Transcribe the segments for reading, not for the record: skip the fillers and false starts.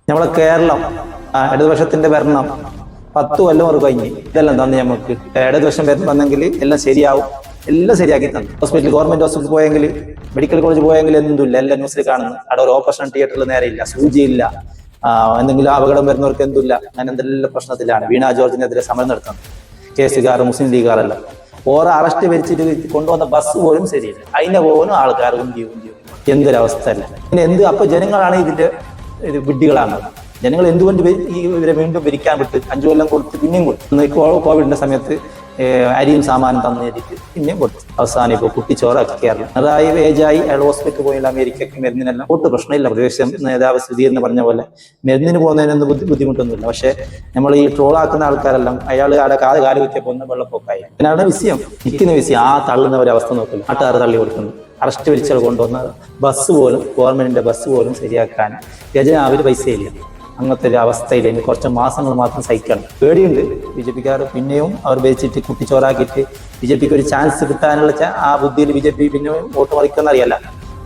നമ്മളെ കേരളം ഇടതുപക്ഷത്തിന്റെ ഭരണം 10 കൊല്ലം ഒരു കഴിഞ്ഞ് ഇതെല്ലാം തന്നെ നമുക്ക് ഇടതുപക്ഷം വന്നെങ്കിൽ എല്ലാം ശരിയാവും, എല്ലാം ശരിയാക്കി തന്നു. ഹോസ്പിറ്റൽ ഗവൺമെന്റ് ഹോസ്പിറ്റലിൽ പോയെങ്കിൽ, മെഡിക്കൽ കോളേജ് പോയെങ്കിൽ എന്തുമില്ല, എല്ലാം ന്യൂസിൽ കാണുന്നു. അവിടെ ഒരു ഓപ്പറേഷൻ തിയേറ്ററിൽ നേരെ ഇല്ല, സൂചിയില്ല, എന്തെങ്കിലും അപകടം വരുന്നവർക്ക് എന്തില്ല. അങ്ങനെ എന്തെല്ലാം പ്രശ്നത്തിലാണ് വീണ ജോർജിനെതിരെ സമരം നടത്തുന്നത്. കേസുകാർ മുസ്ലിം ലീഗുകാരല്ല, ഓരോ അറസ്റ്റ് വരിച്ചിട്ട് കൊണ്ടുവന്ന ബസ് പോലും ശരിയില്ല, അതിനെ പോലും ആൾക്കാർ എന്തൊരവസ്ഥ അല്ല. പിന്നെ അപ്പൊ ജനങ്ങളാണ് ഇതിന്റെ വിഡ്ഢികളാണ്. ജനങ്ങൾ എന്തുകൊണ്ട് ഇവരെ വീണ്ടും ഭരിക്കാൻ വിട്ട് 5 കൊല്ലം കൊടുത്ത് പിന്നെയും കൊടുത്തു. കോവിഡിന്റെ സമയത്ത് അരിയും സാമാനം തന്നിട്ട് പിന്നെയും കൊടുത്തു. അവസാനം ഇപ്പോൾ കുട്ടിച്ചോറാക്കി കേരളം. അതായി ഏജായി അയാൾ ഹോസ്പിറ്റലിൽ പോയില്ല, അമേരിക്കയ്ക്ക് മരുന്നിനെല്ലാം ഒട്ടും പ്രശ്നമില്ല. പ്രതിപക്ഷം നേതാവ് സുധീറിന് പറഞ്ഞ പോലെ മരുന്നിന് പോകുന്നതിനൊന്നും ബുദ്ധിമുട്ടൊന്നുമില്ല. പക്ഷെ നമ്മൾ ഈ ട്രോളാക്കുന്ന ആൾക്കാരെല്ലാം അയാൾ അവിടെ കാല് കുത്തിയ പോകുന്ന വെള്ളപ്പൊക്കായി. പിന്നാണ് വിഷയം, നിൽക്കുന്ന വിഷയം. ആ തള്ളുന്ന ഒരു അവസ്ഥ നോക്കില്ല, നാട്ടുകാർ തള്ളി കൊടുക്കുന്നു. അറസ്റ്റ് വിളിച്ചാൽ കൊണ്ടുവന്ന ബസ് പോലും, ഗവൺമെന്റിന്റെ ബസ് പോലും ശരിയാക്കാൻ ഖജനാവിൽ പൈസയില്ല. അങ്ങനത്തെ ഒരു അവസ്ഥയിൽ ഇനി കുറച്ച് മാസങ്ങൾ മാത്രം സഹിക്കണം. പേടിയുണ്ട്. BJP-ക്കാർ പിന്നെയും അവർ ഭരിച്ചിട്ട് കുട്ടിച്ചോറാക്കിയിട്ട് BJP-ക്ക് ഒരു ചാൻസ് കിട്ടാനുള്ള ആ ബുദ്ധിയിൽ BJP പിന്നെ വോട്ട് മറിക്കുന്ന അറിയല്ല.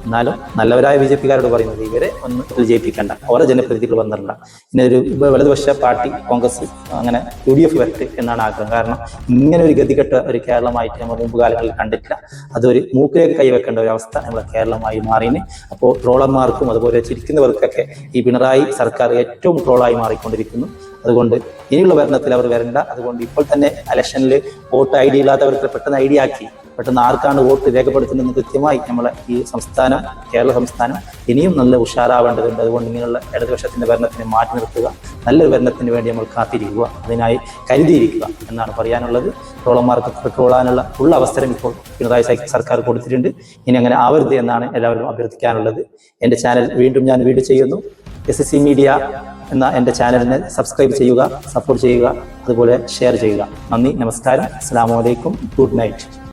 എന്നാലും നല്ലവരായ BJP-ക്കാരോട് പറയുന്നത് ഇവരെ ഒന്ന് ജയിപ്പിക്കണ്ട, ഓരോ ജനപ്രതിനിധികൾ വന്നിട്ടുണ്ട്. പിന്നെ ഒരു വലതുപക്ഷ പാർട്ടി കോൺഗ്രസ് അങ്ങനെ UDF വരട്ടെ എന്നാണ് ആഗ്രഹം. കാരണം ഇങ്ങനെ ഒരു ഗതികെട്ട ഒരു കേരളമായിട്ട് നമ്മൾ മുമ്പ് കാലങ്ങളിൽ കണ്ടിട്ടില്ല. അതൊരു മൂക്കിലേക്ക് കൈവെക്കേണ്ട ഒരു അവസ്ഥ നമ്മളെ കേരളമായി മാറിന്. അപ്പോൾ ട്രോളർമാർക്കും അതുപോലെ ചിരിക്കുന്നവർക്കൊക്കെ ഈ പിണറായി സർക്കാർ ഏറ്റവും ട്രോളായി മാറിക്കൊണ്ടിരിക്കുന്നു. അതുകൊണ്ട് ഇനിയുള്ള ഭരണത്തിൽ അവർ വരണ്ട. അതുകൊണ്ട് ഇപ്പോൾ തന്നെ ഇലക്ഷനിൽ വോട്ട് ID ഇല്ലാത്തവർക്ക് പെട്ടെന്ന് ID ആക്കി, പെട്ടെന്ന് ആർക്കാണ് വോട്ട് രേഖപ്പെടുത്തുന്നതെന്ന് കൃത്യമായി നമ്മളെ ഈ സംസ്ഥാനം, കേരള സംസ്ഥാനം ഇനിയും നല്ല ഉഷാറാവേണ്ടതുണ്ട്. അതുകൊണ്ട് ഇങ്ങനെയുള്ള ഇടതുപക്ഷത്തിന്റെ ഭരണത്തിനെ മാറ്റി നിർത്തുക, നല്ലൊരു ഭരണത്തിന് വേണ്ടി നമ്മൾ കാത്തിരിക്കുക, അതിനായി കരുതിയിരിക്കുക എന്നാണ് പറയാനുള്ളത്. ട്രോളന്മാർക്ക് ട്രോളാനുള്ള ഉള്ള അവസരം ഇപ്പോൾ പിണറായി സർക്കാർ കൊടുത്തിട്ടുണ്ട്. ഇനി അങ്ങനെ ആവരുത് എന്നാണ് എല്ലാവരും അഭ്യർത്ഥിക്കാനുള്ളത്. എൻ്റെ ചാനൽ വീണ്ടും ഞാൻ വീഡിയോ ചെയ്യുന്നു. SSC മീഡിയ എന്ന എൻ്റെ ചാനലിനെ സബ്സ്ക്രൈബ് ചെയ്യുക, സപ്പോർട്ട് ചെയ്യുക, അതുപോലെ ഷെയർ ചെയ്യുക. നന്ദി, നമസ്കാരം, അസ്സലാമു അലൈക്കും, ഗുഡ് നൈറ്റ്.